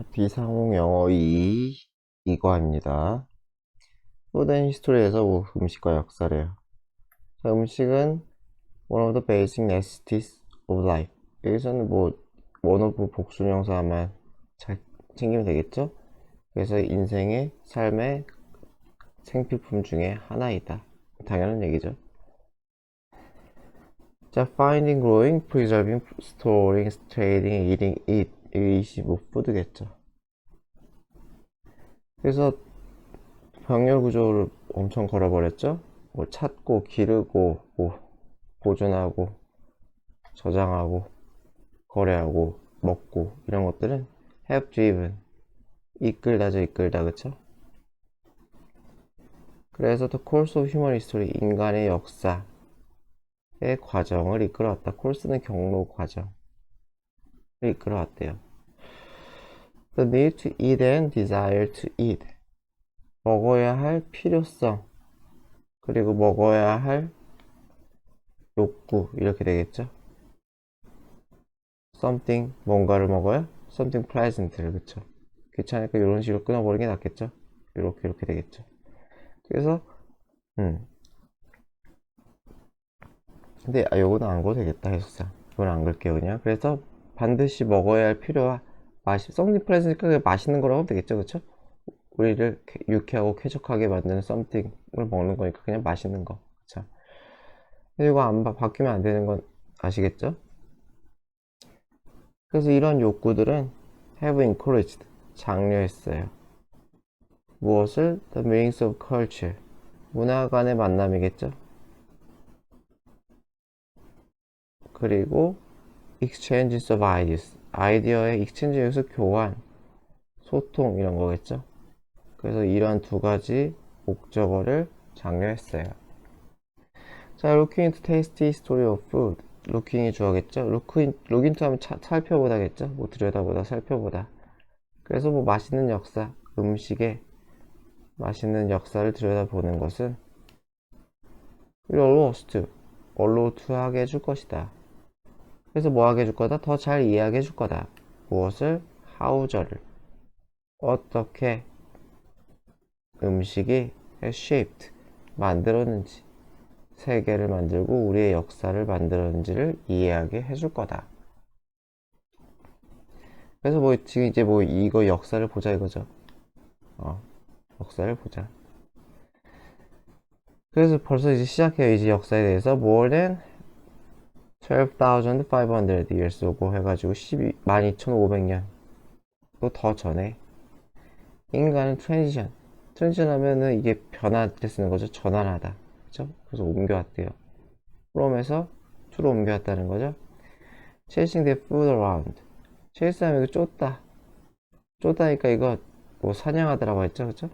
비상용 영어 2 이거입니다. 푸드 히스토리에서 음식과 역사래요. 자, 음식은 one of the basic necessities of life. 여기서는 one of 복수명사만 잘 챙기면 되겠죠? 그래서 인생의 삶의 생필품 중에 하나이다. 당연한 얘기죠. 자, finding, growing, preserving, storing, trading, eating, eat. 이것이 푸드겠죠. 그래서 병렬 구조를 엄청 걸어버렸죠. 찾고 기르고 보존하고 저장하고 거래하고 먹고 이런 것들은 have driven 이끌다죠. 이끌다. 그쵸? 그래서 the course of human history 인간의 역사의 과정을 이끌어왔다. course는 경로 과정을 이끌어왔대요. the need to eat and desire to eat 먹어야 할 필요성 그리고 먹어야 할 욕구 이렇게 되겠죠. something 뭔가를 먹어야 something pleasant를 그쵸. 귀찮으니까 이런 식으로 끊어버리는 게 낫겠죠. 이렇게 되겠죠. 그래서 근데 요거는 안 그어도 되겠다. 해석상 이건 안 그을게요 그냥. 그래서 반드시 먹어야 할 필요와 something pleasant니까 맛있는 거라고 하면 되겠죠. 그쵸. 우리를 유쾌하고 쾌적하게 만드는 something을 먹는 거니까 그냥 맛있는 거. 그쵸. 근데 이거 안 바뀌면 안 되는 건 아시겠죠? 그래서 이런 욕구들은 have encouraged 장려했어요. 무엇을? The meanings of culture 문화 간의 만남이겠죠. 그리고 exchanges of ideas 아이디어의 exchange 여기서 교환 소통 이런 거겠죠. 그래서 이런 두 가지 목적어를 장려했어요. 자, looking into tasty history of food looking이 주어겠죠. look into 하면 살펴보다겠죠. 들여다보다 살펴보다. 그래서 맛있는 역사 음식의 맛있는 역사를 들여다보는 것은 allow us to 하게 해줄 것이다. 그래서 뭐 하게 해줄 거다? 더 잘 이해하게 해줄 거다. 무엇을? how저를 어떻게 음식이 shaped 만들었는지 세계를 만들고 우리의 역사를 만들었는지를 이해하게 해줄 거다. 그래서 지금 이제 이거 역사를 보자 이거죠. 역사를 보자. 그래서 벌써 이제 시작해요. 이제 역사에 대해서 more than 12,500 years ago 해가지고 12,500년 또 더 전에 인간은 트랜지션 하면은 이게 변화를 쓰는 거죠. 전환하다. 그죠? 그래서 옮겨왔대요. from에서 to로 옮겨왔다는 거죠. chasing the food around chase 하면 이거 쫓다니까 이거 사냥하더라고 했죠. 그죠?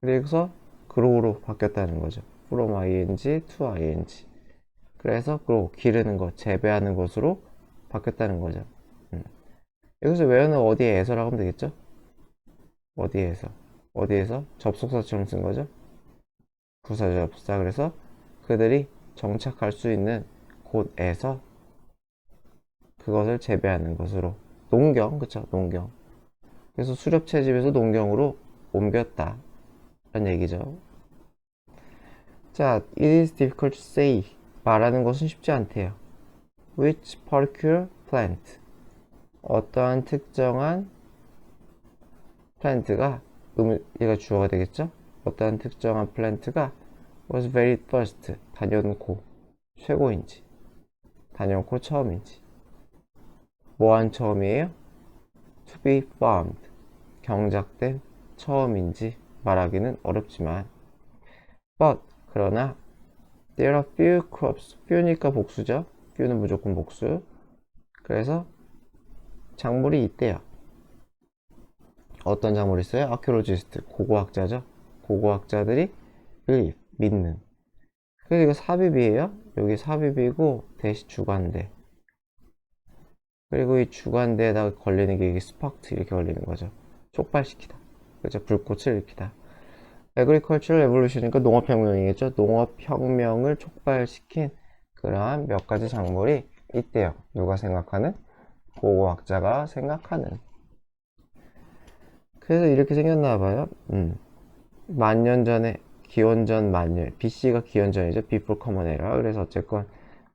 그래서 grow로 바뀌었다는 거죠. from ing to ing 그래서 grow 기르는 것 재배하는 것으로 바뀌었다는 거죠. 여기서 where는 어디에서라고 하면 되겠죠. 어디에서 접속사처럼 쓴 거죠. 부사 접사. 그래서 그들이 정착할 수 있는 곳에서 그것을 재배하는 것으로 농경. 그쵸. 농경. 그래서 수렵채집에서 농경으로 옮겼다 라는 얘기죠. 자, it is difficult to say 말하는 것은 쉽지 않대요. which particular plant 어떠한 특정한 플랜트가 얘가 주어가 되겠죠. 어떠한 특정한 플랜트가 was very first 단연코 최고인지 단연코 처음인지 뭐한 처음이에요? to be farmed 경작된 처음인지 말하기는 어렵지만 but 그러나 there are few crops few니까 복수죠. few는 무조건 복수. 그래서 작물이 있대요. 어떤 작물이 있어요? 아큐로지스트 고고학자죠. 고고학자들이 believe 믿는. 그래서 이거 삽입이에요. 여기 삽입이고 대시 주관대. 그리고 이 주관대에다가 걸리는 게 이게 스파크 이렇게 걸리는 거죠. 촉발시키다. 그죠? 불꽃을 일으키다. Agricultural Revolution이니까 농업혁명이겠죠. 농업혁명을 촉발시킨 그러한 몇 가지 작물이 있대요. 누가 생각하는? 고고학자가 생각하는. 그래서 이렇게 생겼나 봐요. 만 년 전에 기원전 만년 BC가 기원전이죠. Before Common Era. 그래서 어쨌건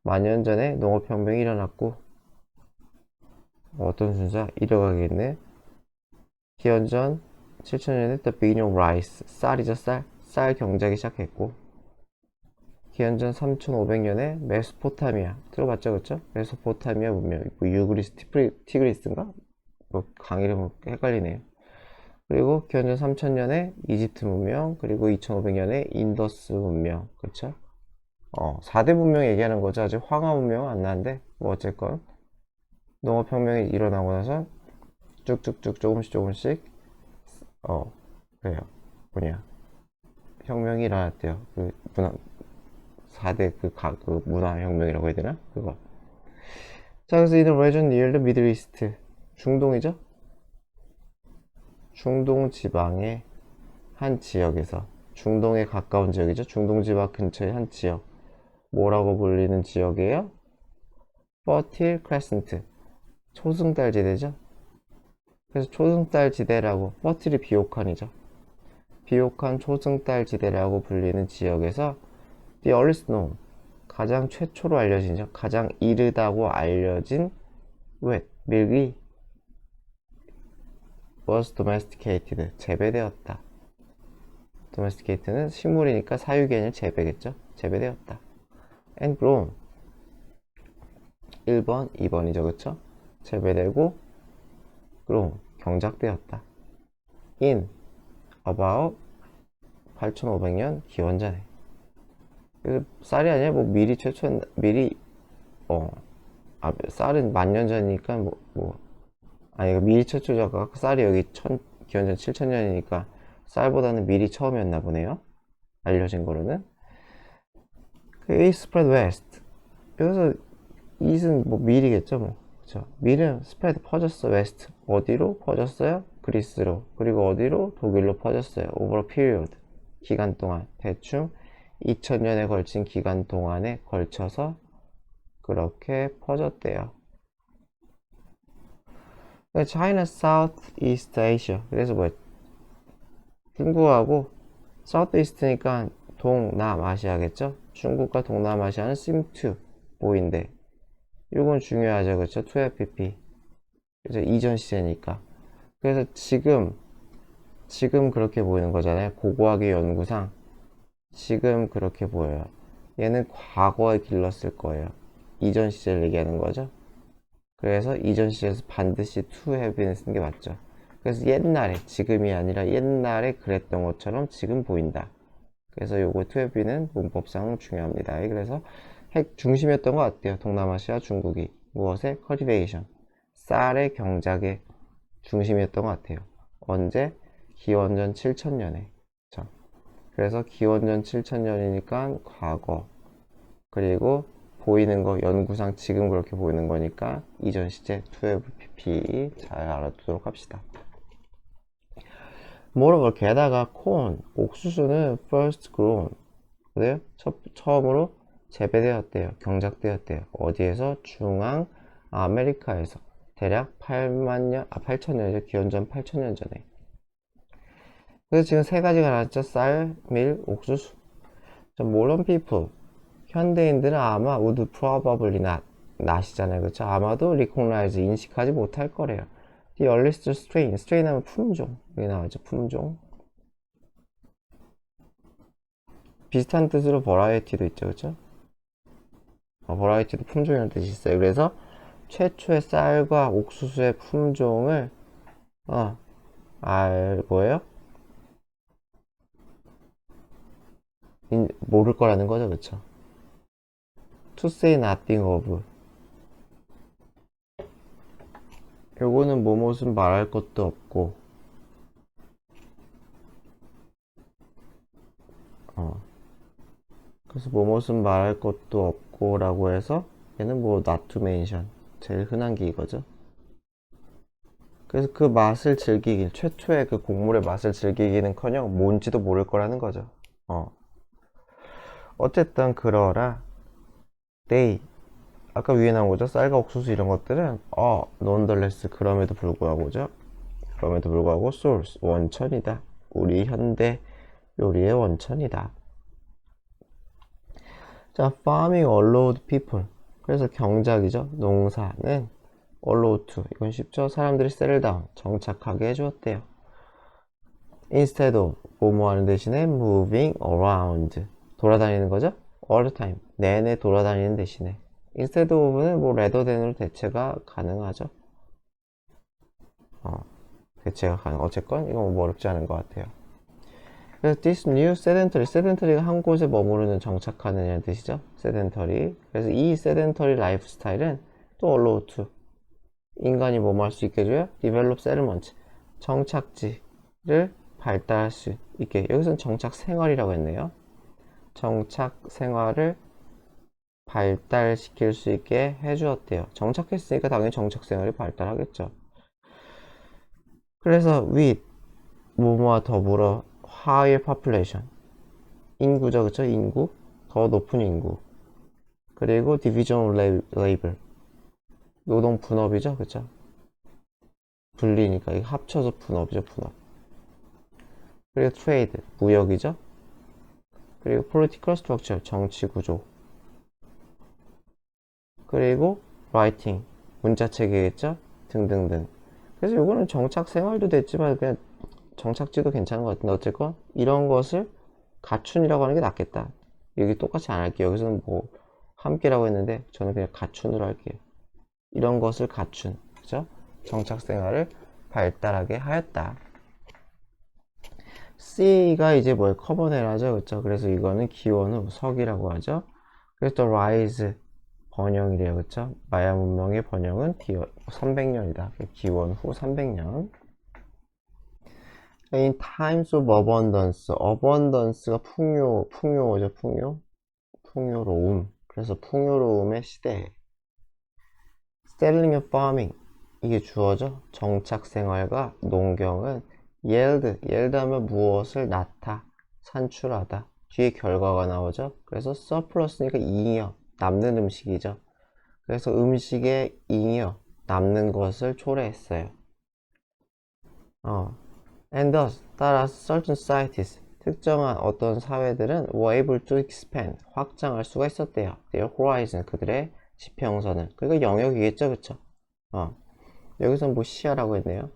만 년 전에 농업혁명이 일어났고 어떤 순서? 이뤄가겠네. 기원전 7천년에 The Beginning of Rice. 쌀이죠, 쌀. 쌀 경작이 시작했고 기원전 3500년에 메소포타미아 들어봤죠, 그쵸? 메소포타미아 문명, 뭐 유그리스, 티그리스인가? 뭐 강 이름 헷갈리네요. 그리고 기원전 3000년에 이집트 문명, 그리고 2500년에 인더스 문명, 그쵸? 4대 문명 얘기하는 거죠. 아직 황하 문명은 안 나는데, 뭐 어쨌건 농업혁명이 일어나고 나서 쭉쭉쭉 조금씩 그래요. 뭐냐 혁명이 일어났대요. 그 문화 4대 그 문화혁명이라고 해야 되나? 그거. 자, 그래서 이는 region near the Middle East. 중동이죠? 중동 지방의 한 지역에서 중동에 가까운 지역이죠. 중동 지방 근처의 한 지역. 뭐라고 불리는 지역이에요? Fertile Crescent. 초승달 지대죠. 그래서 초승달 지대라고, fertile이 비옥한이죠. 비옥한 초승달 지대라고 불리는 지역에서 The earliest known, 가장 최초로 알려진, 가장 이르다고 알려진 밀이 was domesticated, 재배되었다. domesticated는 식물이니까 사육이 아니라 재배겠죠. 재배되었다. and grown, 1번, 2번이죠. 그쵸? 재배되고 grown, 경작되었다. in about 8500년 기원전에. 그래서 쌀이 아니라 뭐 밀이 최초, 쌀은 만년 전이니까 아니 밀이 최초죠. 쌀이 여기 기원전 7000년이니까 쌀보다는 밀이 처음이었나 보네요. 알려진 거로는. 그 spread west. 여기서 east는 뭐 밀이겠죠, 뭐. 그쵸? 밀은 spread 퍼졌어. west 어디로 퍼졌어요? 그리스로. 그리고 어디로? 독일로 퍼졌어요. over a period, 기간 동안. 대충 2000년에 걸친 기간 동안에 걸쳐서 그렇게 퍼졌대요. China Southeast Asia. 그래서 뭐 중국하고 Southeast니까 동남아시아겠죠? 중국과 동남아시아는 seem to 보인대. 이건 중요하죠, 그렇죠? 2FPP. 그래서 이전 시제니까. 그래서 지금 그렇게 보이는 거잖아요. 고고학의 연구상 지금 그렇게 보여요. 얘는 과거에 길렀을 거예요. 이전 시제를 얘기하는 거죠. 그래서 이전 시제에서 반드시 to have는 쓰는 게 맞죠. 그래서 옛날에, 지금이 아니라 옛날에 그랬던 것처럼 지금 보인다. 그래서 요거 to have는 문법상 중요합니다. 그래서 핵 중심이었던 것 같아요. 동남아시아 중국이 무엇의? cultivation, 쌀의 경작의 중심이었던 것 같아요. 언제? 기원전 7000년에. 그래서 기원전 7000년이니까 과거, 그리고 보이는 거 연구상 지금 그렇게 보이는 거니까 이전 시제 2FPP 잘 알아두도록 합시다. 모reover, 게다가 corn, 옥수수는 first grown, 그래요? 처음으로 재배되었대요. 경작되었대요. 어디에서? 중앙 아메리카에서. 대략 8천년이죠. 기원전 8천년 전에. 그래서 지금 세 가지가 나왔죠. 쌀, 밀, 옥수수. modern people, 현대인들은 아마 would probably not이잖아요. 그쵸? 아마도 recognize, 인식하지 못할 거래요. The earliest strain, strain 하면 품종. 여기 나와있죠. 품종. 비슷한 뜻으로 variety도 있죠. 그쵸? variety도 품종이라는 뜻이 있어요. 그래서 최초의 쌀과 옥수수의 품종을 뭐예요? 모를 거라는 거죠. 그쵸? To say nothing of, 요거는 뭐뭇은 말할 것도 없고, 그래서 뭐뭇은 말할 것도 없고 라고 해서 얘는 뭐 not to mention, 제일 흔한 게 이거죠. 그래서 그 맛을 즐기긴, 최초의 그 곡물의 맛을 즐기기는커녕 뭔지도 모를 거라는 거죠. 어쨌든 그러라 they, 아까 위에 나온 거죠. 쌀과 옥수수 이런 것들은 nonetheless 그럼에도 불구하고죠. 그럼에도 불구하고 source 원천이다. 우리 현대 요리의 원천이다. 자, farming allowed people. 그래서 경작이죠. 농사는 allowed to. 이건 쉽죠. 사람들이 settle down. 정착하게 해주었대요. instead of 뭐뭐 하는 대신에 moving around. 돌아다니는 거죠. all the time. 내내 돌아다니는 대신에. instead of는 뭐 rather than으로 대체가 가능하죠. 대체가 가능. 어쨌건 이건 뭐 어렵지 않은 것 같아요. 그래서 this new sedentary, sedentary가 한 곳에 머무르는 정착하는 뜻이죠. sedentary. 그래서 이 sedentary 라이프스타일은 또 allow to. 인간이 뭐뭐 할 수 있게 해줘요? develop settlement. 정착지를 발달할 수 있게. 여기서는 정착 생활이라고 했네요. 정착 생활을 발달시킬 수 있게 해주었대요. 정착했으니까 당연히 정착 생활이 발달하겠죠. 그래서 with 뭐뭐와 더불어 higher population 인구죠, 그쵸? 인구 더 높은 인구 그리고 division of labor 노동 분업이죠, 그쵸? 분리니까 이거 합쳐서 분업이죠, 분업. 그리고 trade 무역이죠. 그리고 political structure 정치 구조. 그리고 writing 문자 체계겠죠, 등등등. 그래서 이거는 정착 생활도 됐지만 그냥 정착지도 괜찮은 것 같은데 어쨌건 이런 것을 갖춘이라고 하는 게 낫겠다. 여기 똑같이 안 할게요. 여기서는 뭐 함께라고 했는데 저는 그냥 갖춘으로 할게요. 이런 것을 갖춘, 그죠? 정착 생활을 발달하게 하였다. C가 이제 뭘 커버네라죠, 그쵸? 그래서 이거는 기원 후 석이라고 하죠. 그래서 또 rise 번영이래요, 그쵸? 마야 문명의 번영은 300년이다. 기원 후 300년. In times of abundance, abundance가 풍요죠, 풍요로움. 그래서 풍요로움의 시대. Settling and farming, 이게 주어죠. 정착 생활과 농경은 yield 하면 무엇을 낳다, 산출하다. 뒤에 결과가 나오죠. 그래서 surplus니까 잉여, 남는 음식이죠. 그래서 음식의 잉여, 남는 것을 초래했어요. And thus, 따라서 certain societies, 특정한 어떤 사회들은 were able to expand, 확장할 수가 있었대요. Their horizon, 그들의 지평선을. 그러니까 영역이겠죠, 그쵸? 여기서 뭐 시야라고 했네요.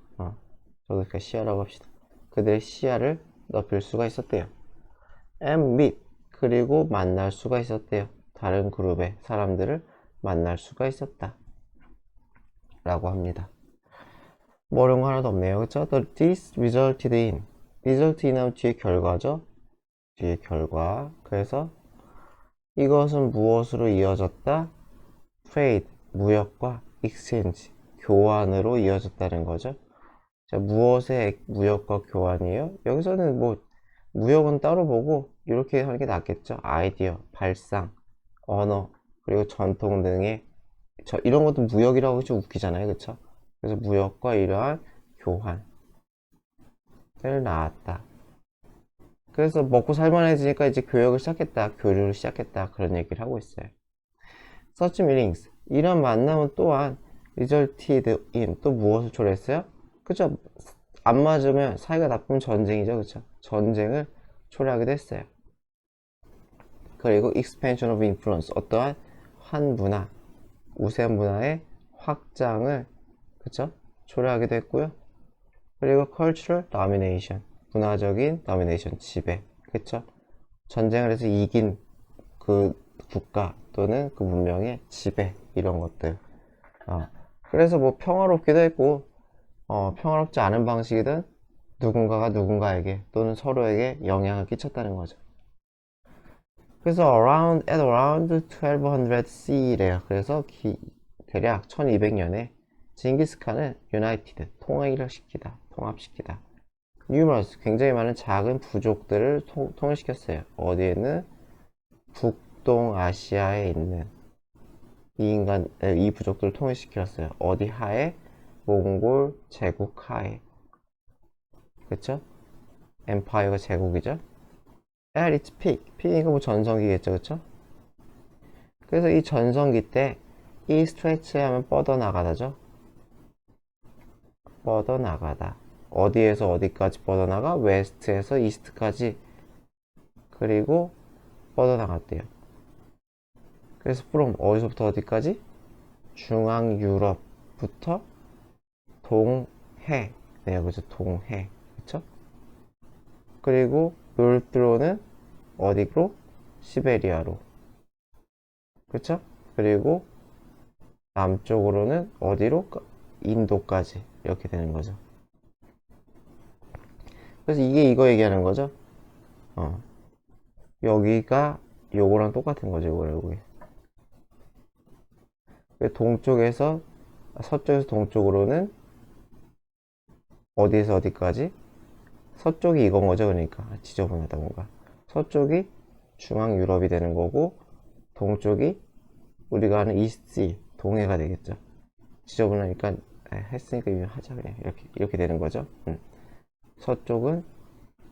저도 그냥 시야라고 합시다. 그들의 시야를 넓힐 수가 있었대요. And meet, 그리고 만날 수가 있었대요. 다른 그룹의 사람들을 만날 수가 있었다. 라고 합니다. 뭐 어려운 거 하나도 없네요. 그쵸? This resulted in. result in 하면 뒤에 결과죠? 뒤에 결과. 그래서 이것은 무엇으로 이어졌다? trade, 무역과 exchange, 교환으로 이어졌다는 거죠. 자, 무엇의 무역과 교환이에요? 여기서는 뭐 무역은 따로 보고 이렇게 하는 게 낫겠죠. 아이디어, 발상, 언어, 그리고 전통 등의 이런 것도 무역이라고 좀 웃기잖아요. 그쵸? 그래서 무역과 이러한 교환을 낳았다. 그래서 먹고 살만해지니까 이제 교역을 시작했다, 교류를 시작했다, 그런 얘기를 하고 있어요. Such meetings, 이런 만남은 또한 resulted in, 또 무엇을 초래했어요? 그죠? 안 맞으면, 사이가 나쁘면 전쟁이죠, 그쵸? 전쟁을 초래하기도 했어요. 그리고 expansion of influence, 어떠한 한 문화, 우세 문화의 확장을, 그쵸? 초래하기도 했고요. 그리고 cultural domination, 문화적인 domination, 지배, 그쵸? 전쟁을 해서 이긴 그 국가 또는 그 문명의 지배, 이런 것들. 그래서 뭐 평화롭기도 했고, 평화롭지 않은 방식이든 누군가가 누군가에게 또는 서로에게 영향을 끼쳤다는 거죠. 그래서 at around 1200 CE래요. 그래서 대략 1200년에 징기스칸은 united, 통합시키다. numerous, 굉장히 많은 작은 부족들을 통일시켰어요. 어디에는 북동아시아에 있는 이 부족들을 통일시켰어요. 어디 하에? 몽골 제국 하에. 그쵸? 엠파이어가 제국이죠. at its peak, peak이니까 뭐 전성기겠죠, 그쵸? 그래서 이 전성기 때 이 stretch 하면 뻗어나가다죠. 뻗어나가다. 어디에서 어디까지 뻗어나가? 웨스트에서 이스트까지. 그리고 뻗어나갔대요. 그래서 from 어디서부터 어디까지? 중앙 유럽부터 동해. 네, 그죠. 동해. 그쵸? 그리고 놀트로는 어디로? 시베리아로. 그쵸? 그리고 남쪽으로는 어디로? 인도까지. 이렇게 되는 거죠. 그래서 이게 이거 얘기하는 거죠. 여기가 요거랑 똑같은 거죠. 요거랑 요게. 동쪽에서 서쪽에서 동쪽으로는 어디에서 어디까지? 서쪽이 이건 거죠. 그러니까 지저분하다 뭔가. 서쪽이 중앙 유럽이 되는 거고 동쪽이 우리가 아는 이스트 동해가 되겠죠. 지저분하니까 했으니까 이거 하자 그냥 이렇게 되는 거죠. 서쪽은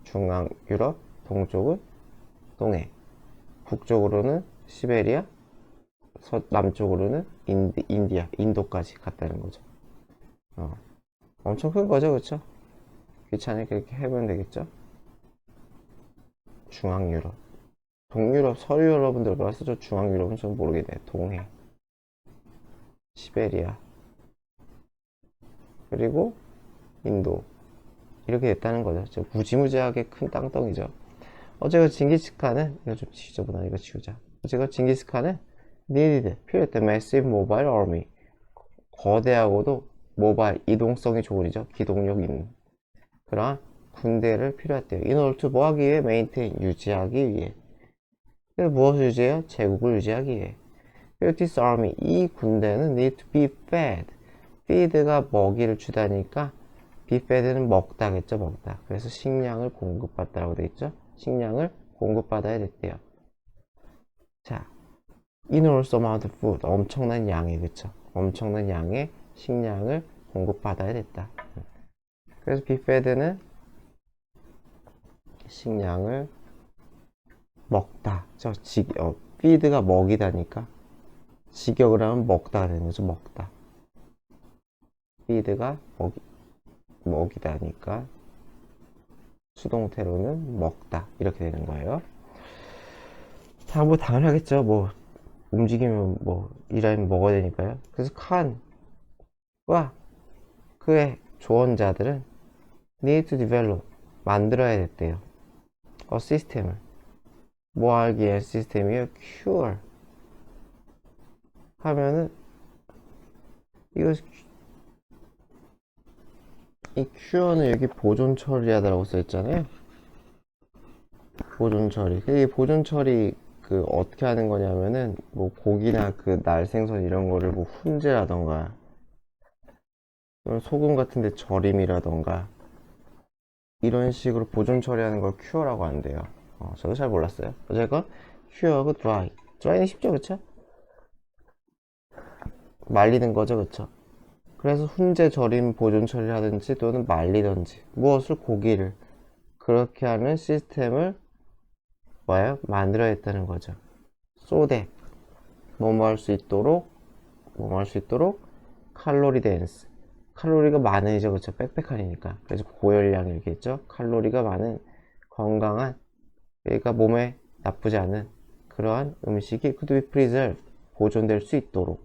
중앙 유럽, 동쪽은 동해, 북쪽으로는 시베리아, 남쪽으로는 인디아, 인도까지 갔다는 거죠. 엄청 큰 거죠, 그쵸? 귀찮으니까 이렇게 해보면 되겠죠? 중앙 유럽, 동유럽, 서유럽분들 봐서 저 중앙 유럽은 좀 모르겠네. 동해, 시베리아, 그리고 인도 이렇게 됐다는 거죠. 무지무지하게 큰 땅덩이죠. 어제가 징기스칸은 이거 좀 지저분하 이거 지우자. 어제가 징기스칸은 needed 필요했던 massive mobile army 거대하고도 모바일 이동성이 좋은 이죠. 기동력 있는 그러한 군대를 필요했대요. in order to 뭐 하기 위해? maintain 유지하기 위해. 무엇을 유지해요? 제국을 유지하기 위해. this army 이 군대는 need to be fed feed가 먹이를 주다니까 be fed는 먹다겠죠. 먹다. 그래서 식량을 공급받다라고 되어 있죠. 식량을 공급받아야 됐대요. 자, enormous amount of food 엄청난 양이 그쵸. 엄청난 양의 식량을 공급받아야 됐다. 그래서 be fed는 식량을 먹다. feed가 먹이다니까 직역을 하면 먹다가 되는 거죠. 먹다. feed가 먹이다니까 수동태로는 먹다 이렇게 되는 거예요. 뭐 당연하겠죠. 뭐 움직이면 뭐 일하면 먹어야 되니까요. 그래서 칸과 그의 조언자들은 need to develop 만들어야 됐대요. 시스템을 뭐 하기 위한 시스템이에요? cure 하면은 이거 이 cure는 여기 보존 처리하다라고 써있잖아요. 보존 처리. 이 보존 처리 그 어떻게 하는 거냐면은 뭐 고기나 그 날생선 이런 거를 뭐 훈제라던가 소금 같은데 절임이라던가 이런 식으로 보존 처리하는 걸 큐어라고 한대요. 저도 잘 몰랐어요. 어쨌건 큐어하고 드라이는 쉽죠, 그쵸? 말리는 거죠, 그쵸? 그래서 훈제, 절임, 보존 처리를 하든지 또는 말리든지 무엇을 고기를 그렇게 하는 시스템을 만들어야 했다는 거죠. so that 뭐뭐 할 수 있도록 칼로리 댄스 칼로리가 많으죠, 그쵸? 빽빽하니까. 그래서 고열량 이렇게 했죠. 칼로리가 많은 건강한 그러니까 몸에 나쁘지 않은 그러한 음식이 could be preserved 보존될 수 있도록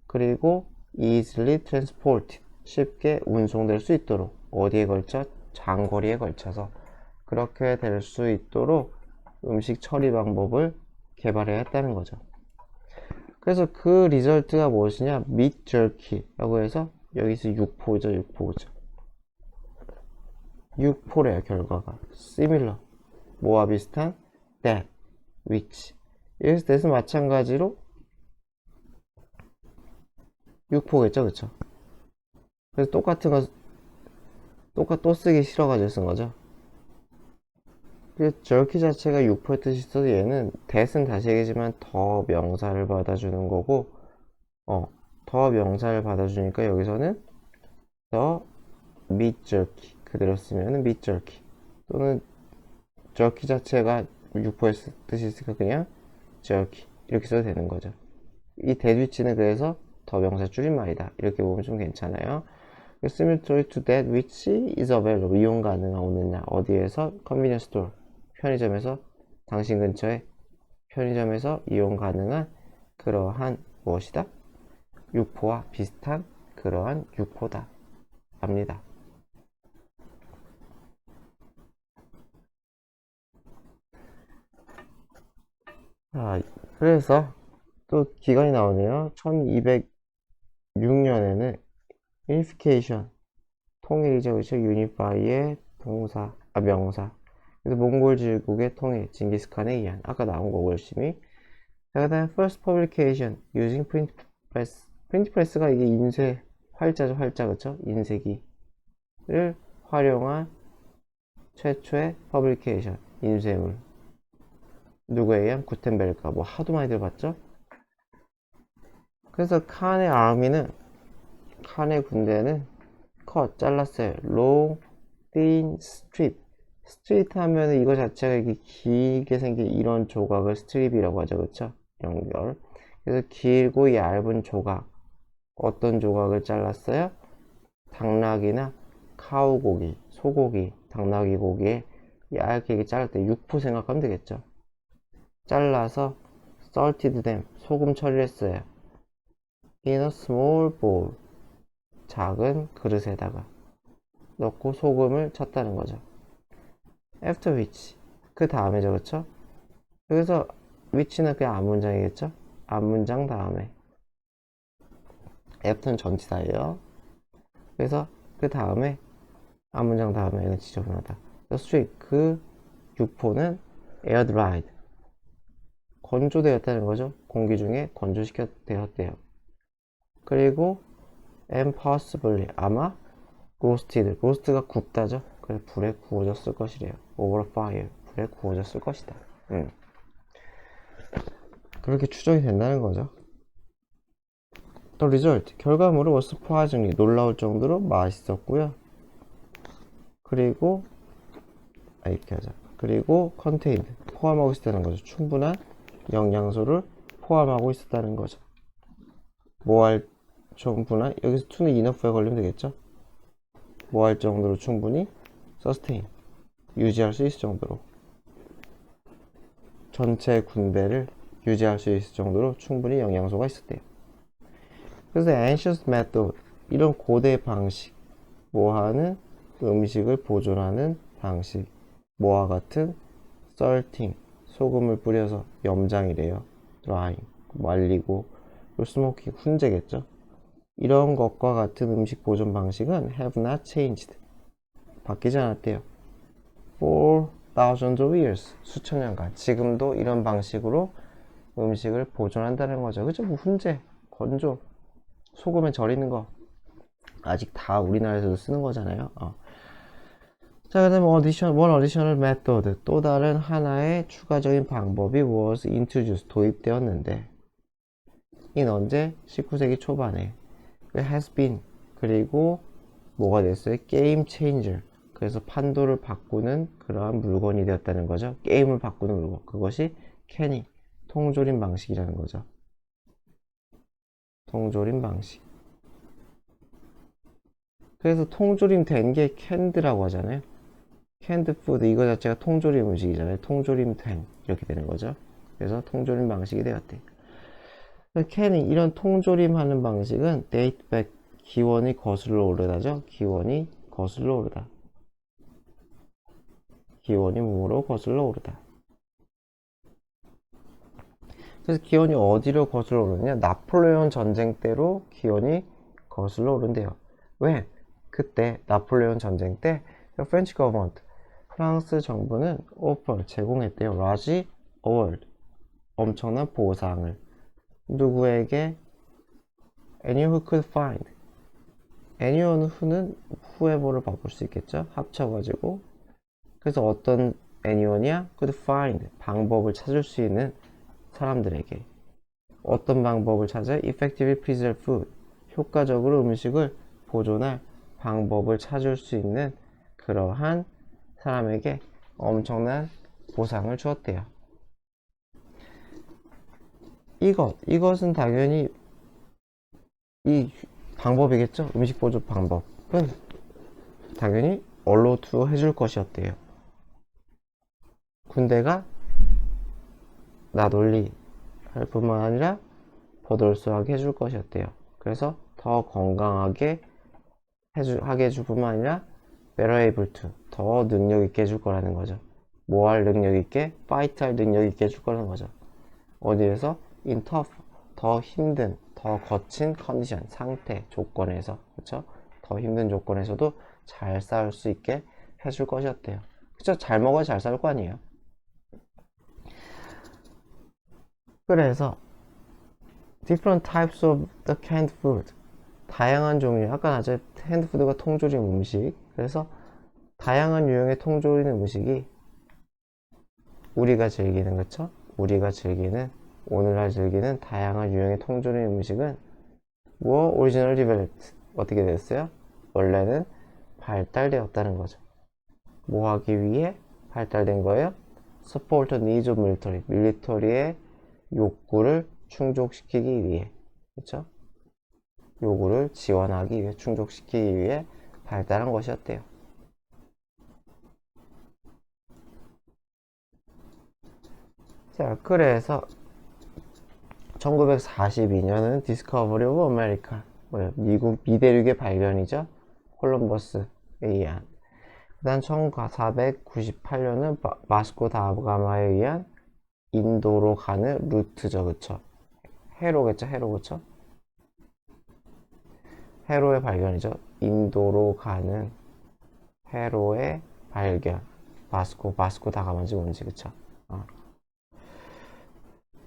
그리고 easily transported 쉽게 운송될 수 있도록 어디에 걸쳐? 장거리에 걸쳐서 그렇게 될 수 있도록 음식 처리 방법을 개발해야 했다는 거죠. 그래서 그 리절트가 무엇이냐? meat jerky라고 해서 여기서 육포죠. 육포래요. 결과가 similar 뭐와 비슷한 that which 여기서 that은 마찬가지로 육포겠죠, 그쵸? 그래서 똑같은 거 또 쓰기 싫어가지고 쓴 거죠. 그 jerky 자체가 육포의 뜻이 있어서 얘는 that은 다시 얘기지만 더 명사를 받아주는 거고 더 명사를 받아주니까 여기서는 the meat jerky 그대로 쓰면 meat jerky 또는 jerky 자체가 육포의 뜻이 있으니까 그냥 jerky 이렇게 써도 되는 거죠. 이 that which는 그래서 더 명사 줄임말이다. 이렇게 보면 좀 괜찮아요. Similar to that which is available. 이용 가능한 오느냐. 어디에서? Convenience store. 편의점에서, 당신 근처에 편의점에서 이용 가능한 그러한 무엇이다? 육포와 비슷한 그러한 육포다. 합니다. 자, 그래서 또 기간이 나오네요. 1206년에는 unification, 통일이죠. 그렇죠? unify의 동사, 명사. 그래서 몽골 제국의 통일, 징기스칸에 의한 아까 나온 거고 열심히. 자, 그다음 first publication using print press. 프린트 프레스가 이게 인쇄 활자죠. 활자 그렇죠? 인쇄기를 활용한 최초의 퍼블리케이션, 인쇄물. 누구에 의한? 구텐베르가. 뭐 하도 많이 들어봤죠? 그래서 칸의 아미는, 칸의 군대는 컷 잘랐어요. long, thin strip. 스트리트 하면 이거 자체가 이렇게 길게 생긴 이런 조각을 스트립이라고 하죠. 그렇죠? 연결. 그래서 길고 얇은 조각. 어떤 조각을 잘랐어요? 당나귀나 카우고기, 소고기, 당나귀 고기에 얇게 이렇게 자를 때 육포 생각하면 되겠죠. 잘라서 salted them, 소금 처리를 했어요. in a small bowl, 작은 그릇에다가 넣고 소금을 쳤다는 거죠. after which, 그 다음에죠. 그쵸? 여기서 which는 그냥 앞문장이겠죠? 앞문장 다음에. after는 전치사예요. 그래서 그 다음에 앞문장 다음에 이건 지저분하다. the street, 그 육포는 air dried, 건조되었다는 거죠. 공기 중에 건조시켜되었대요. 그리고 and possibly, 아마 roasted, roast가 굽다죠. 그래서 불에 구워졌을 것이래요. over fire, 불에 구워졌을 것이다. 그렇게 추정이 된다는 거죠. The result, 결과물은 was surprisingly, 놀라울 정도로 맛있었고요. 그리고 이렇게 하자. 그리고 contained, 포함하고 있었다는 거죠. 충분한 영양소를 포함하고 있었다는 거죠. 뭐 할 충분한, 여기서 to는 enough에 걸리면 되겠죠. 뭐 할 정도로 충분히 sustain, 유지할 수 있을 정도로, 전체 군대를 유지할 수 있을 정도로 충분히 영양소가 있었대요. 그래서 ancient method, 이런 고대 방식, 뭐하는 음식을 보존하는 방식, 뭐와 같은 salting, 소금을 뿌려서 염장이래요. drying, 말리고, smoking, 훈제겠죠. 이런 것과 같은 음식 보존 방식은 have not changed, 바뀌지 않았대요. for thousands of years, 수천 년간 지금도 이런 방식으로 음식을 보존한다는 거죠. 그죠? 뭐 훈제, 건조, 소금에 절이는 거 아직 다 우리나라에서도 쓰는 거잖아요. 자, 그 다음에 one additional method, 또 다른 하나의 추가적인 방법이 was introduced, 도입되었는데, 인 언제? 19세기 초반에. has been, 그리고 뭐가 됐어요? 게임 체인저, 그래서 판도를 바꾸는 그러한 물건이 되었다는 거죠. 게임을 바꾸는 물건, 그것이 canning, 통조림 방식이라는 거죠. 통조림 방식. 그래서 통조림 된 게 캔드라고 하잖아요. 캔드 푸드, 이거 자체가 통조림 음식이잖아요. 통조림 된, 이렇게 되는 거죠. 그래서 통조림 방식이 되었대. 캐닝, 이런 통조림 하는 방식은 date back, 기원이 거슬러 오르다죠. 기원이 거슬러 오르다. 기원이 뭐로 거슬러 오르다. 그래서 기원이 어디로 거슬러 오르느냐? 나폴레옹 전쟁 때로 기원이 거슬러 오른대요. 왜? 그때 나폴레옹 전쟁 때 French government, 프랑스 정부는 offer, 제공했대요. large award, 엄청난 보상을. 누구에게? anyone who could find, anyone who는 whoever를 바꿀 수 있겠죠. 합쳐가지고. 그래서 어떤 anyone이야? could find, 방법을 찾을 수 있는 사람들에게. 어떤 방법을 찾아? effectively preserve food, 효과적으로 음식을 보존할 방법을 찾을 수 있는 그러한 사람에게 엄청난 보상을 주었대요. 이것은 당연히 이 방법이겠죠. 음식 보조 방법은 당연히 allow to 해줄 것이었대요. 군대가 나돌리 할 뿐만 아니라 버돌수하게 해줄 것이었대요. 그래서 더 건강하게 하게 해줄 뿐만 아니라 better able to 더 능력 있게 해줄 거라는 거죠. 뭐 할 능력 있게? fight 할 능력 있게 해줄 거라는 거죠. 어디에서? in tough 더 힘든 더 거친 컨디션 상태 조건에서 그쵸? 더 힘든 조건에서도 잘 싸울 수 있게 해줄 것이었대요. 그쵸? 잘 먹어야 잘 싸울 거 아니에요. 그래서 different types of the canned food 다양한 종류 아까 나제 핸드푸드가 통조림 음식 그래서 다양한 유형의 통조림 음식이 우리가 즐기는 그쵸? 우리가 즐기는 오늘날 즐기는 다양한 유형의 통조림 음식은 뭐 오리지널 디벨롭트 어떻게 됐어요? 원래는 발달되었다는 거죠. 뭐 하기 위해 발달된 거예요? Support the needs of military 밀리터리의 욕구를 충족시키기 위해 그쵸? 요구를 지원하기 위해 충족시키기 위해 발달한 것이었대요. 자, 그래서 1942년은 디스커버리 오브 아메리카 미국 미대륙의 발견이죠. 콜럼버스에 의한. 그 다음 1498년은 바스코 다가마에 의한 인도로 가는 루트죠. 그쵸? 해로겠죠. 해로 그쵸? 해로의 발견이죠. 인도로 가는 해로의 발견. 바스코 다가마인지 뭔지 그쵸?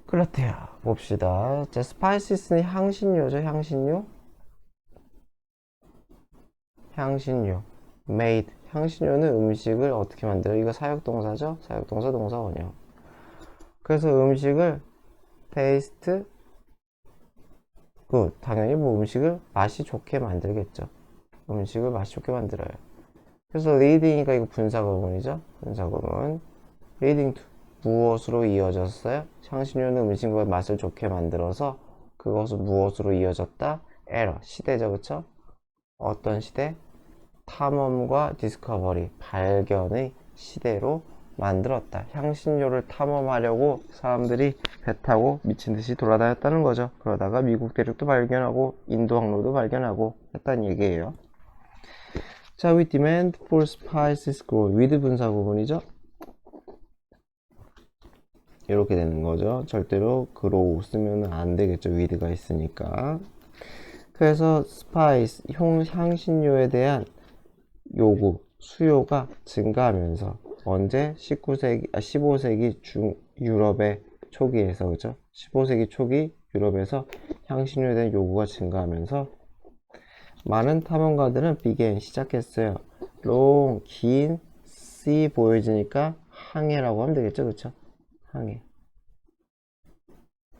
그렇대요. 봅시다. 자, 스파이시스는 향신료죠. 향신료. made. 향신료는 음식을 어떻게 만들어요? 이거 사역동사죠? 사역동사 동사원형. 그래서 음식을 taste good. 당연히 뭐 음식을 맛이 좋게 만들겠죠. 음식을 맛이 좋게 만들어요. 그래서 leading이니까 이거 분사구문이죠. 분사구문. leading to. 무엇으로 이어졌어요? 향신료는 음식과 맛을 좋게 만들어서 그것은 무엇으로 이어졌다? 에러, 시대죠, 그쵸? 어떤 시대? 탐험과 디스커버리, 발견의 시대로 만들었다. 향신료를 탐험하려고 사람들이 배 타고 미친 듯이 돌아다녔다는 거죠. 그러다가 미국 대륙도 발견하고 인도 항로도 발견하고 했다는 얘기예요. 자, we demand for spices grow. with 분사 구문이죠. 이렇게 되는 거죠. 절대로 grow 쓰면 안 되겠죠. with가 있으니까. 그래서 스파이스, 향신료에 대한 요구, 수요가 증가하면서 언제? 15세기 중 유럽의 초기에서 그죠? 15세기 초기 유럽에서 향신료에 대한 요구가 증가하면서 많은 탐험가들은 시작했어요. long, 긴, sea 보여지니까 항해라고 하면 되겠죠, 그쵸? 항해.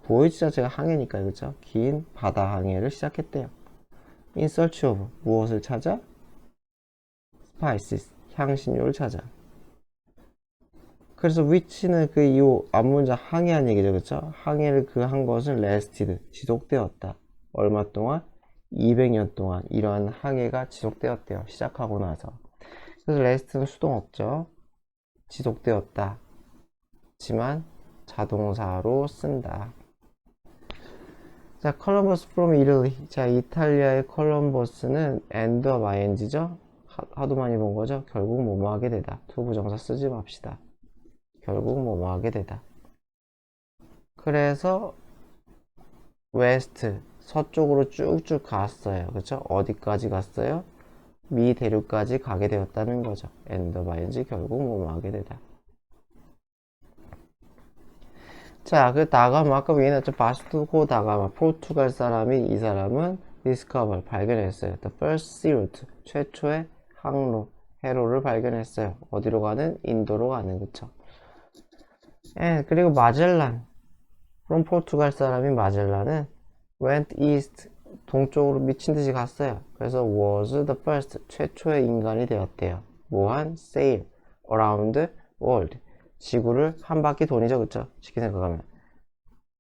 보이지 자체가 항해니까요, 그쵸? 긴 바다 항해를 시작했대요. in search of 무엇을 찾아? spices 향신료를 찾아. 그래서 which는 그 이 앞문자 항해한 얘기죠, 그쵸? 항해를 그 한 것은 lasted 지속되었다. 얼마 동안? 200년 동안 이러한 항해가 지속되었대요. 시작하고 나서. 그래서 last는 수동 없죠. 지속되었다. 지만 자동사로 쓴다. 자, 콜럼버스 from Italy. 자, 이탈리아의 콜럼버스는 end of ing죠? 하도 많이 본 거죠? 결국 뭐뭐 하게 되다. to 부정사 쓰지 맙시다. 결국 뭐뭐 하게 되다. 그래서 웨스트 서쪽으로 쭉쭉 갔어요. 그쵸? 어디까지 갔어요? 미 대륙까지 가게 되었다는 거죠. end of ing 결국 뭐뭐 하게 되다. 자, 그 다가마 아까 얘기했죠. 바스코 다가마 포르투갈 사람이 이 사람은 discover 발견했어요. The first sea 최초의 항로 해로를 발견했어요. 어디로 가는? 인도로 가는 그쵸? 예, 그리고 마젤란 그럼 포르투갈 사람이 마젤란은 went east 동쪽으로 미친 듯이 갔어요. 그래서 was the first 최초의 인간이 되었대요. 뭐한 sail around world 지구를 한 바퀴 돈이죠, 그쵸? 쉽게 생각하면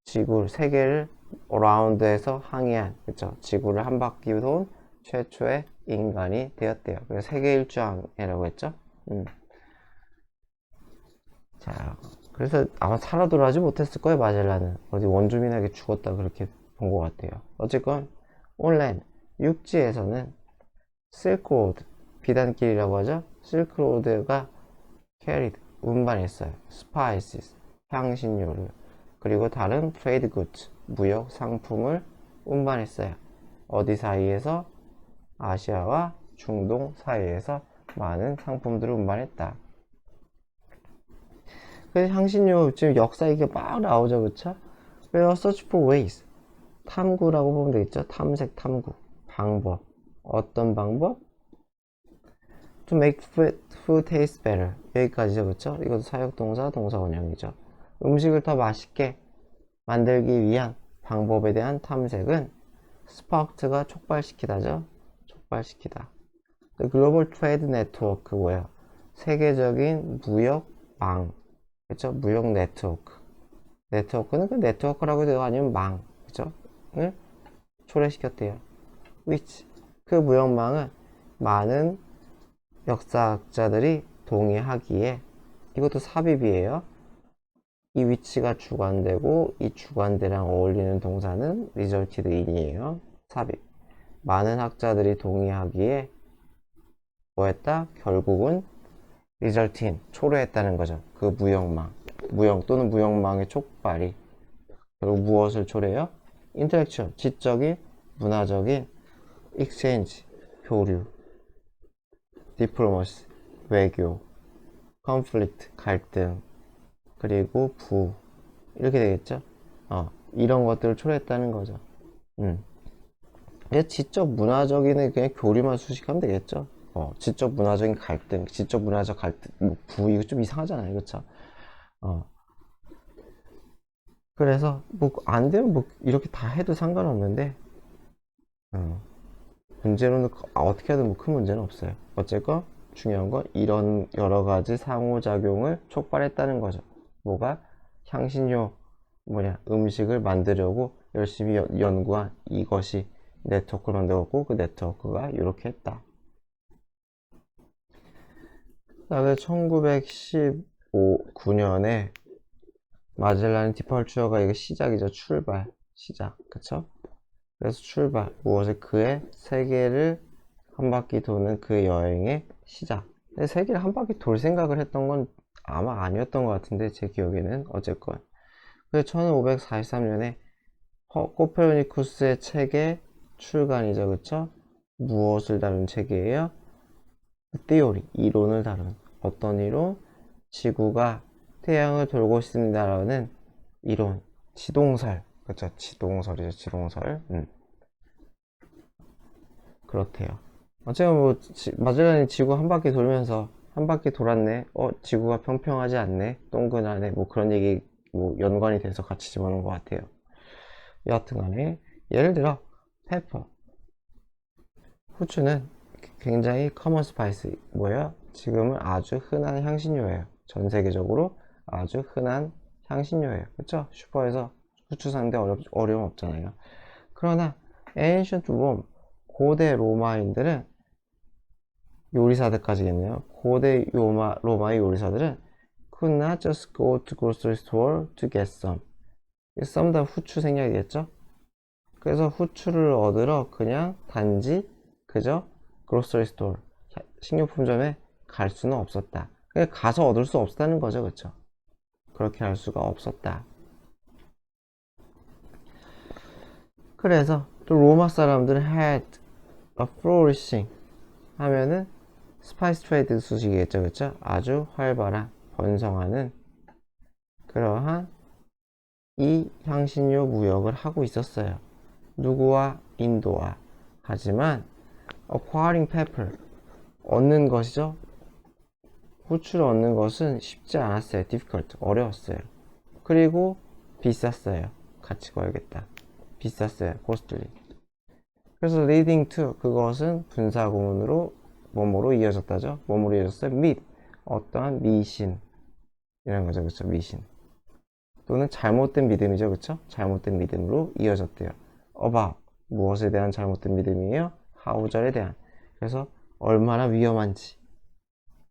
지구 세계를 어라운드에서 항해한, 그쵸? 지구를 한 바퀴 돈 최초의 인간이 되었대요. 그래서 세계 일주항해라고 했죠. 자, 그래서 아마 살아 돌아오지 못했을 거예요. 마젤란은 어디 원주민에게 죽었다 그렇게 본 것 같아요. 어쨌건 온랜 육지에서는 실크로드 비단길이라고 하죠. 실크로드가 캐리드 운반했어요. 스파이시스 향신료를 그리고 다른 트레이드 굿즈 무역 상품을 운반했어요. 어디 사이에서? 아시아와 중동 사이에서 많은 상품들을 운반했다. 그래서 향신료 지금 역사 이게 막 나오죠, 그쵸? 그래서 search for ways 탐구라고 보면 되겠죠. 탐색 탐구 방법 어떤 방법? To make food taste better 여기까지죠, 그쵸? 이것도 사역동사 동사원형이죠. 음식을 더 맛있게 만들기 위한 방법에 대한 탐색은 스파크가 촉발시키다죠. 촉발시키다. 글로벌 트레이드 네트워크 뭐예요? 세계적인 무역망, 그쵸? 무역 네트워크. 네트워크는 그 네트워크라고 해도 아니면 망, 그쵸? 을 초래시켰대요. which 그 무역망은 많은 역사학자들이 동의하기에 이것도 삽입이에요. 이 위치가 주관되고 이 주관대랑 어울리는 동사는 resulted in이에요. 삽입. 많은 학자들이 동의하기에 뭐했다? 결국은 result in 초래했다는 거죠. 그 무역망, 무역 또는 무역망의 촉발이 결국 무엇을 초래해요? intellectual 지적인, 문화적인 exchange 교류, diplomacy 외교, conflict 갈등, 그리고 부 이렇게 되겠죠. 이런 것들을 초래했다는 거죠. 지적 문화적인 그냥 교류만 수식하면 되겠죠. 지적 문화적인 갈등, 지적 문화적 갈등, 뭐, 부 이거 좀 이상하잖아요, 그렇죠? 그래서 뭐 안 되면 뭐 이렇게 다 해도 상관없는데, 문제로는 어떻게 하든 뭐 큰 문제는 없어요. 어쨌건 중요한 건 이런 여러 가지 상호작용을 촉발했다는 거죠. 뭐가? 향신료 음식을 만들려고 열심히 연구한 이것이 네트워크를 만들었고 그 네트워크가 이렇게 했다. 그다음에 1919년에 마젤란 디펄추어가 이게 시작이죠. 출발, 시작, 그쵸? 그래서 출발, 무엇을 그의 세계를 한 바퀴 도는 그 여행의 시작. 근데 세계를 한 바퀴 돌 생각을 했던 건 아마 아니었던 것 같은데 제 기억에는 어쨌건. 그래서 1543년에 코페르니쿠스의 책의 출간이죠, 그쵸? 무엇을 다룬 책이에요? theory, 이론을 다룬 어떤 이론? 지구가 태양을 돌고 있습니다라는 이론, 지동설, 그쵸? 지동설이죠, 지동설. 그렇대요. 제가 뭐 마젤란이 지구 한 바퀴 돌면서 한 바퀴 돌았네. 지구가 평평하지 않네. 동그라네. 뭐 그런 얘기 뭐 연관이 돼서 같이 집어넣은 것 같아요. 여하튼간에 예를 들어 페퍼, 후추는 굉장히 커먼 스파이스 뭐예요? 지금은 아주 흔한 향신료예요. 전 세계적으로 아주 흔한 향신료예요. 그렇죠? 슈퍼에서 후추 사는데 어려움 없잖아요. 그러나 ancient Rome 고대 로마인들은 요리사들까지겠네요. 고대 로마의 요리사들은 could not just go to grocery store to get some. some 다 후추 생략이겠죠? 그래서 후추를 얻으러 그냥 단지 그저 grocery store 식료품점에 갈 수는 없었다. 그냥 가서 얻을 수 없었다는 거죠, 그렇죠? 그렇게 할 수가 없었다. 그래서 또 로마 사람들은 had a flourishing 하면은 스파이스 트레이드 수식이겠죠, 그렇죠? 아주 활발한 번성하는 그러한 이 향신료 무역을 하고 있었어요. 누구와? 인도와. 하지만 acquiring pepper 얻는 것이죠. 후추를 얻는 것은 쉽지 않았어요. difficult 어려웠어요. 그리고 비쌌어요. 같이 거야겠다. 비쌌어요. costly. 그래서 leading to 그것은 분사구문으로 뭐뭐로 이어졌다죠. 뭐뭐로 이어졌어요? 및 어떠한 미신 이런 거죠, 그렇죠? 미신. 또는 잘못된 믿음이죠. 그쵸? 잘못된 믿음으로 이어졌대요. about 무엇에 대한 잘못된 믿음이에요? 하우절에 대한. 그래서 얼마나 위험한지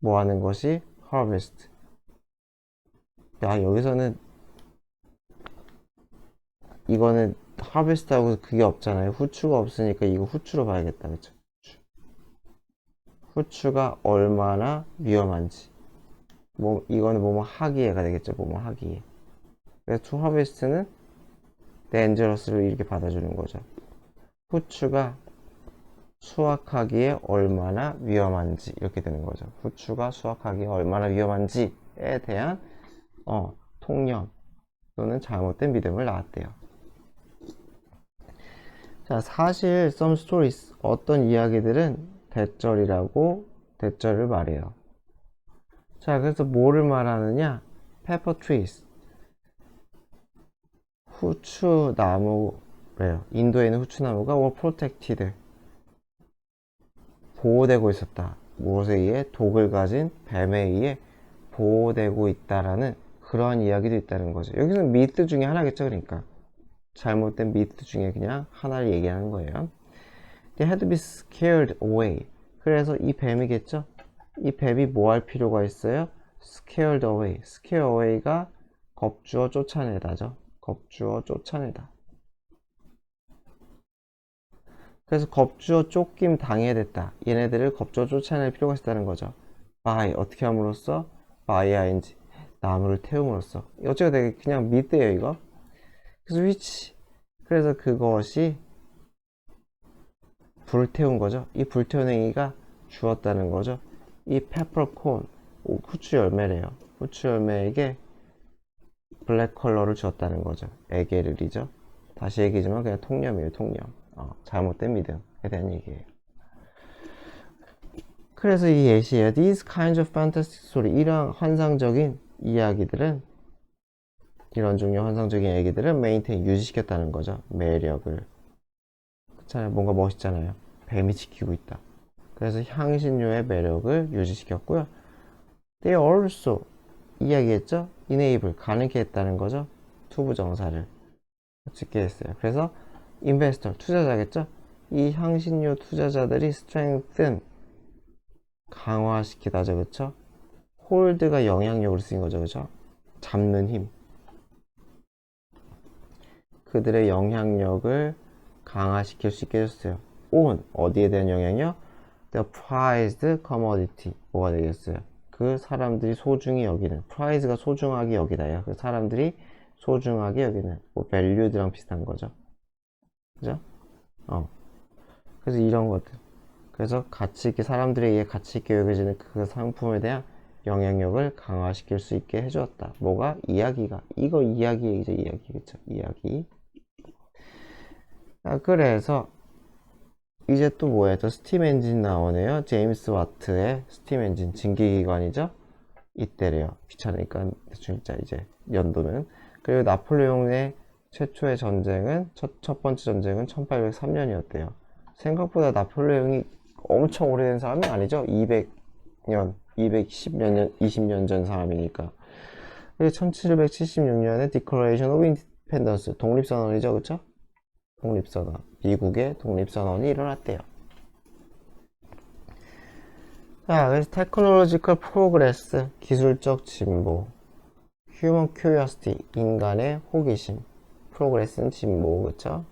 뭐 하는 것이 harvest. 야, 여기서는 이거는 harvest하고 그게 없잖아요. 후추가 없으니까 이거 후추로 봐야겠다. 그쵸? 후추가 얼마나 위험한지. 뭐 이거는 뭐뭐 하기에가 되겠죠. 뭐뭐 하기에. 그래서 to harvest는 dangerous를 이렇게 받아주는 거죠. 후추가 수확하기에 얼마나 위험한지 이렇게 되는 거죠. 후추가 수확하기에 얼마나 위험한지에 대한 통념 또는 잘못된 믿음을 낳았대요. 자, 사실 some stories 어떤 이야기들은 대절을 말해요. 자, 그래서 뭐를 말하느냐? pepper trees 후추나무래요. 인도에는 후추나무가 were protected 보호되고 있었다. 무엇에 의해? 독을 가진 뱀에 의해 보호되고 있다라는 그러한 이야기도 있다는 거죠. 여기서는 미트 중에 하나겠죠. 그러니까 잘못된 미트 중에 그냥 하나를 얘기하는 거예요. They had to be scared away. 그래서 이 뱀이겠죠. 이 뱀이 뭐 할 필요가 있어요? Scared away. Scare away가 겁주어 쫓아내다죠. 겁주어 쫓아내다. 그래서 겁주어 쫓김 당해야 됐다. 얘네들을 겁주어 쫓아낼 필요가 있다는 거죠. by 어떻게 함으로써? by ing 나무를 태움으로써. 어째가 되게 그냥 밑대요 이거. 그래서 which 그래서 그것이 불태운 거죠. 이 불태운 행위가 주었다는 거죠. 이 peppercorn 후추 열매래요. 후추 열매에게 블랙 컬러를 주었다는 거죠. 에게를이죠. 다시 얘기지만 그냥 통념이에요. 통념. 잘못된 믿음에 대한 얘기예요. 그래서 이 예시예요. These kinds of fantastic story 이런 환상적인 이야기들은 이런 종류의 환상적인 얘기들은 maintain 유지시켰다는 거죠. 매력을. 그렇잖아요. 뭔가 멋있잖아요. 뱀이 지키고 있다. 그래서 향신료의 매력을 유지시켰고요. They also 이야기했죠. enable 가능케 했다는 거죠. 투부정사를 짓게 했어요. 그래서 investor 투자자겠죠. 이 향신료 투자자들이 strengthen 강화시키다죠. 그쵸? hold가 영향력을 쓰인 거죠. 그쵸? 잡는 힘. 그들의 영향력을 강화시킬 수 있게 해줬어요. on 어디에 대한 영향력? The prized commodity 뭐가 되겠어요? 그 사람들이 소중히 여기는 prize가 소중하게 여기다요. 그 사람들이 소중하게 여기는 뭐 valued랑 비슷한 거죠. 그죠? 그래서 이런 것들. 그래서 가치 있게 사람들에 의해 가치 있게 여겨지는 그 상품에 대한 영향력을 강화시킬 수 있게 해주었다. 뭐가? 이야기가. 이거 이야기 이제 이야기겠죠. 이야기. 그래서 이제 또 뭐야? 저 스팀 엔진 나오네요. 제임스 와트의 스팀 엔진 증기기관이죠. 이때래요. 귀찮으니까 진짜 이제 연도는. 그리고 나폴레옹의 최초의 전쟁은 첫 번째 전쟁은 1803년이었대요. 생각보다 나폴레옹이 엄청 오래된 사람이 아니죠. 200년, 210몇 년, 20년 전 사람이니까. 그리고 1776년에 Declaration of Independence 독립선언이죠. 그쵸? 독립선언. 미국의 독립선언이 일어났대요. 자, 그래서 Technological Progress 기술적 진보, Human Curiosity 인간의 호기심, Progress는 진보, 그쵸?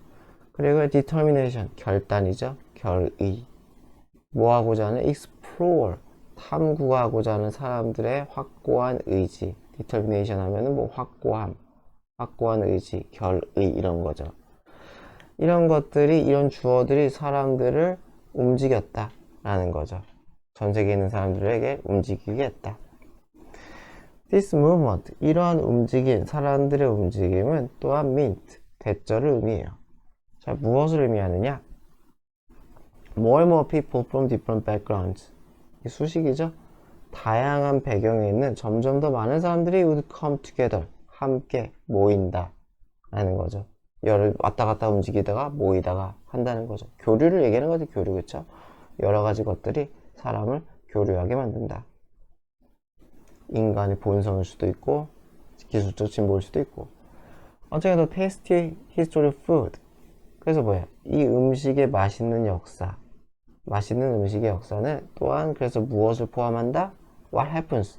그리고 Determination 결단이죠. 결의. 뭐 하고자 하는? Explorer 탐구하고자 하는 사람들의 확고한 의지. Determination 하면은 뭐 확고한 의지, 결의 이런 거죠. 이런 것들이 이런 주어들이 사람들을 움직였다 라는 거죠. 전 세계에 있는 사람들에게 움직이게 했다. This movement 이러한 움직임 사람들의 움직임은 또한 meant 대절을 의미해요. 자, 무엇을 의미하느냐? More and more people from different backgrounds 수식이죠. 다양한 배경에 있는 점점 더 많은 사람들이 would come together 함께 모인다 라는 거죠. 여러 왔다 갔다 움직이다가 모이다가 한다는 거죠. 교류를 얘기하는 거죠. 교류. 그쵸? 여러 가지 것들이 사람을 교류하게 만든다. 인간의 본성일 수도 있고 기술적 진보일 수도 있고. 어쨌든 더 tasty history of food. 그래서 뭐야? 이 음식의 맛있는 역사, 맛있는 음식의 역사는 또한 그래서 무엇을 포함한다? What happens?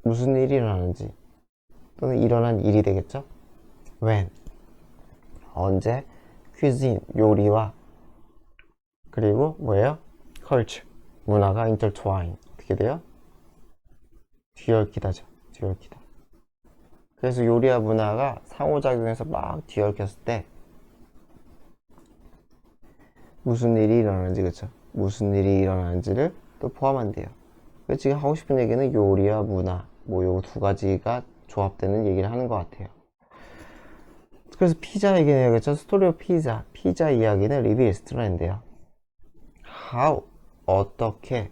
무슨 일이 일어나는지 또는 일어난 일이 되겠죠? When? 언제? cuisine, 요리와 그리고 뭐예요? culture, 문화가 intertwine. 어떻게 돼요? 뒤얽히다죠. 뒤얽히다. 그래서 요리와 문화가 상호작용해서 막 뒤얽혔을 때 무슨 일이 일어나는지, 그쵸? 무슨 일이 일어나는지를 또 포함한대요. 지금 하고 싶은 얘기는 요리와 문화, 뭐 요 두 가지가 조합되는 얘기를 하는 것 같아요. 그래서 피자 얘기는 해야겠죠? 스토리 오브 피자. 피자 이야기는 리비 에스트라인데요. How? 어떻게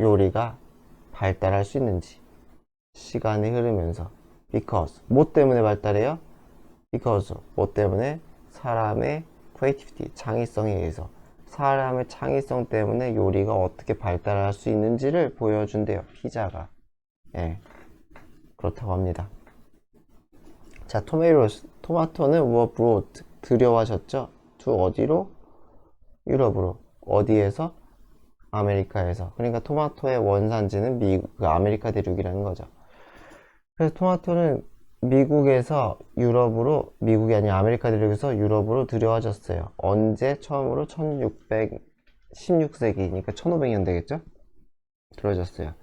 요리가 발달할 수 있는지. 시간이 흐르면서. Because. 뭐 때문에 발달해요? Because. 뭐 때문에? 사람의 creativity, 창의성에 의해서. 사람의 창의성 때문에 요리가 어떻게 발달할 수 있는지를 보여준대요. 피자가. 예. 그렇다고 합니다. 자, 토마토는 were brought, 들여와졌죠? to 어디로? 유럽으로. 어디에서? 아메리카에서. 그러니까 토마토의 원산지는 그 아메리카 대륙이라는 거죠. 그래서 토마토는 미국에서 유럽으로, 미국이 아니라 아메리카 대륙에서 유럽으로 들여와졌어요. 언제? 처음으로 16세기니까 1500년 되겠죠? 들어졌어요.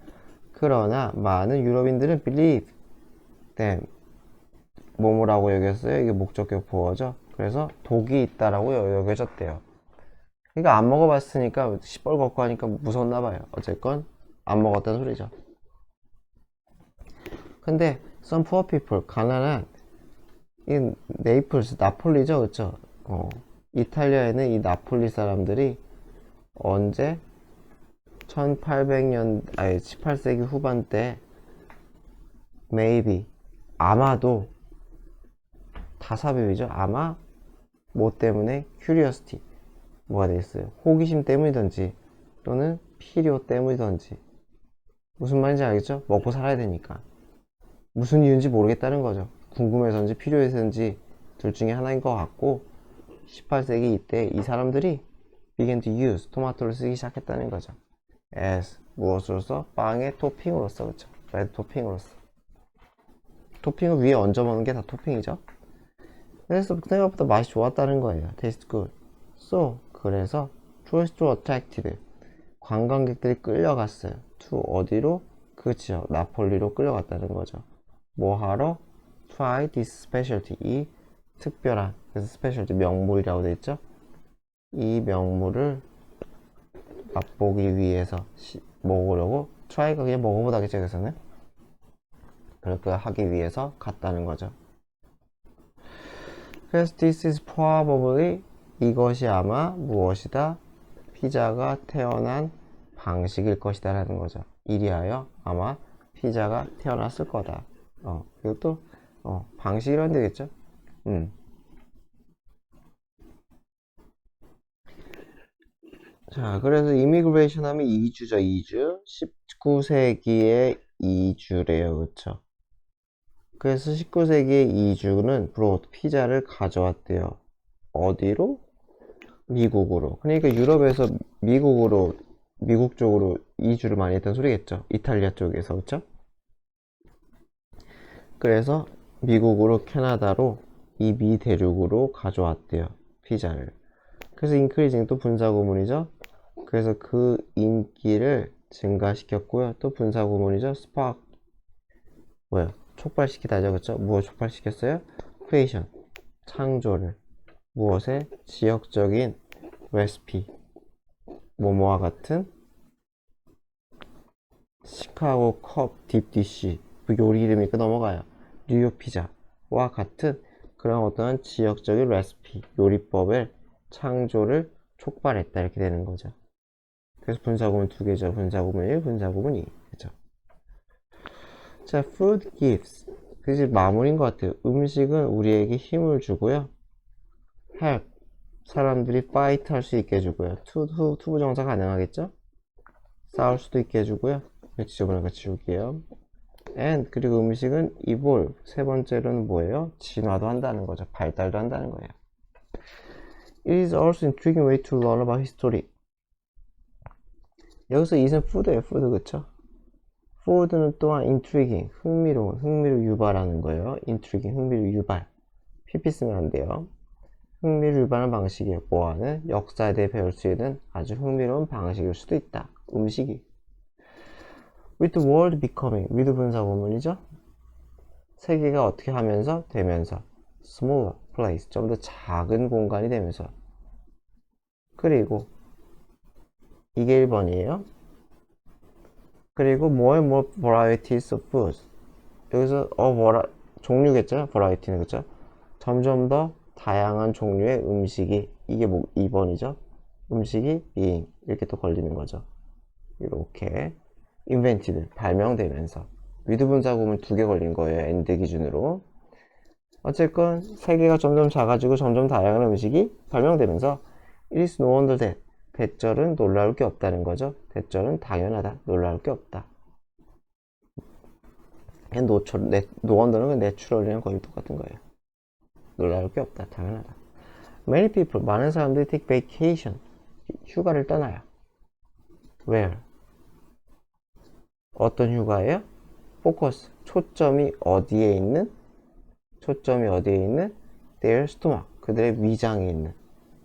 그러나 많은 유럽인들은 believe them, 뭐뭐라고 여겼어요? 이게 목적격 보어죠. 그래서 독이 있다라고 여겨졌대요. 그러니까 안 먹어봤으니까 시뻘겋고 하니까 무섭나봐요. 어쨌건 안 먹었다는 소리죠. 근데 some poor people, 가난한 이 네이플스, 나폴리죠, 그쵸? 이탈리아에는 이 나폴리 사람들이 언제? 1800년, 아니 18세기 후반 때 maybe, 아마도 다사비유죠. 아마 뭐 때문에? curiosity, 뭐가 되겠어요? 호기심 때문이든지 또는 필요 때문이든지. 무슨 말인지 알겠죠? 먹고 살아야 되니까. 무슨 이유인지 모르겠다는 거죠. 궁금해서인지 필요해서인지 둘 중에 하나인 것 같고, 18세기 이때 이 사람들이 began to use, 토마토를 쓰기 시작했다는 거죠. as, 무엇으로서? 빵의 토핑으로서. 그쵸? bread 토핑으로서. 토핑을 위에 얹어 먹는 게 다 토핑이죠. 그래서 생각보다 맛이 좋았다는 거예요. taste good. so, 그래서 tourists were attracted, 관광객들이 끌려갔어요. to 어디로? 그치요, 나폴리로 끌려갔다는 거죠. 뭐 하러? try this specialty, 이 특별한, 그래서 specialty 명물이라고 돼 있죠. 이 명물을 맛보기 위해서 먹으려고, try가 그냥 먹어보다겠죠. 그래서는 그렇게 하기 위해서 갔다는 거죠. 그래서 this is probably, 이것이 아마 무엇이다? 피자가 태어난 방식일 것이다 라는 거죠. 이리하여 아마 피자가 태어났을 거다. 그리고 또 방식이라는 되겠죠. 자, 그래서 이미그레이션 하면 이주죠. 이주. 19세기의 이주래요. 그쵸? 그래서 19세기의 이주는 브로드, 피자를 가져왔대요. 어디로? 미국으로. 그러니까 유럽에서 미국으로, 미국 쪽으로 이주를 많이 했던 소리겠죠. 이탈리아 쪽에서. 그쵸? 그래서 미국으로, 캐나다로, 이 미 대륙으로 가져왔대요. 피자를. 그래서 increasing 또 분사구문이죠. 그래서 그 인기를 증가시켰고요. 또 분사구문이죠. spark, 뭐야? 촉발시키다죠. 그쵸? 무엇 촉발시켰어요? creation, 창조를. 무엇에? 지역적인 레시피, 뭐뭐와 같은 시카고 컵 딥디쉬, 요리 이름이니까 넘어가요. 뉴욕 피자와 같은 그런 어떤 지역적인 레시피, 요리법의 창조를 촉발했다, 이렇게 되는 거죠. 그래서 분사구문 두 개죠. 분사구문 1, 분사구문 2. 그죠? 자, food gives. 그게 마무리인 것 같아요. 음식은 우리에게 힘을 주고요. help. 사람들이 fight 할 수 있게 해주고요. 투부정사 가능하겠죠? 싸울 수도 있게 해주고요. 지저분한 거 지울게요. and 그리고 음식은 evolve. 세 번째로는 뭐예요? 진화도 한다는 거죠. 발달도 한다는 거예요. It is also intriguing way to learn about history. 여기서 it은 food예요. food 그쵸? food는 또한 intriguing, 흥미로운, 흥미를 유발하는 거예요. intriguing, 흥미를 유발. pp 쓰면 안 돼요. 흥미를 유발하는 방식이 뭐하는 역사에 대해 배울 수 있는 아주 흥미로운 방식일 수도 있다. 음식이. With the world becoming, with 분사 구문이죠. 세계가 어떻게 하면서 되면서 smaller place, 좀 더 작은 공간이 되면서. 그리고 이게 1번이에요. 그리고 more and more varieties of foods. 여기서 종류겠죠? variety는 그쵸? 점점 더 다양한 종류의 음식이, 이게 뭐 2번이죠? 음식이 being 이렇게 또 걸리는 거죠. 이렇게 invented 발명되면서 with 분사 구문 2개 걸린 거예요. and 기준으로. 어쨌건 세계가 점점 작아지고 점점 다양한 음식이 발명되면서 it is no wonder that 대절은 놀라울 게 없다는 거죠. 대절은 당연하다. 놀라울 게 없다. no wonder는 natural이랑 거의 똑같은 거예요. 놀라울 게 없다. 당연하다. Many people, 많은 사람들이 take vacation, 휴가를 떠나요. Where? 어떤 휴가예요? Focus, 초점이 어디에 있는? Their stomach, 그들의 위장에 있는.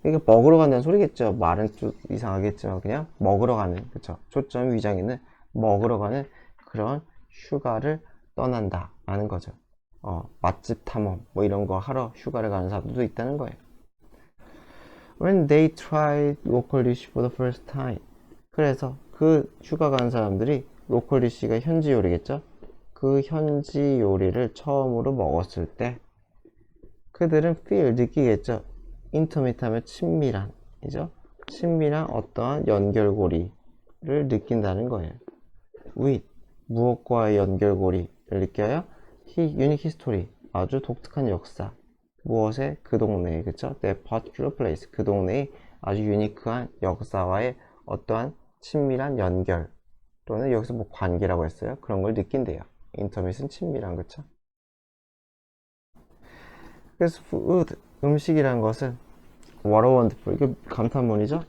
그러니까 먹으러 간다는 소리겠죠. 말은 좀 이상하겠지만 그냥 먹으러 가는, 그쵸? 초점이 위장에 있는 먹으러 가는 그런 휴가를 떠난다 라는 거죠. 맛집 탐험 뭐 이런 거 하러 휴가를 가는 사람들도 있다는 거예요. When they tried local dish for the first time. 그래서 그 휴가 가는 사람들이 local dish가 현지 요리겠죠. 그 현지 요리를 처음으로 먹었을 때 그들은 feel 느끼겠죠. intimate 하면 친밀한 이죠. 친밀한 어떠한 연결고리를 느낀다는 거예요. with 무엇과의 연결고리를 느껴요? unique history 아주 독특한 역사. 무엇에? 그 동네에, 그쵸? that particular place 그 동네의 아주 유니크한 역사와의 어떠한 친밀한 연결 또는 여기서 뭐 관계라고 했어요. 그런 걸 느낀대요. intimate는 친밀한, 그쵸? 그래서 food 음식이란 것은 what a wonderful 이거 감탄문이죠?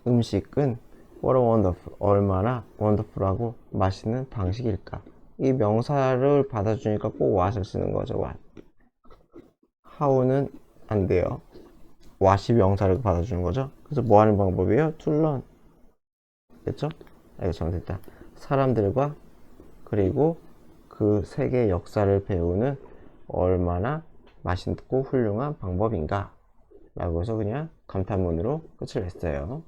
음식은 what a wonderful 얼마나 wonderful하고 맛있는 방식일까. 이 명사를 받아주니까 꼭 what을 쓰는 거죠. what. how는 안 돼요. what이 명사를 받아주는 거죠. 그래서 뭐 하는 방법이에요? to learn. 됐죠? 이거 잘못했다. 사람들과 그리고 그 세계 역사를 배우는 얼마나 맛있고 훌륭한 방법인가 라고 해서 그냥 감탄문으로 끝을 냈어요.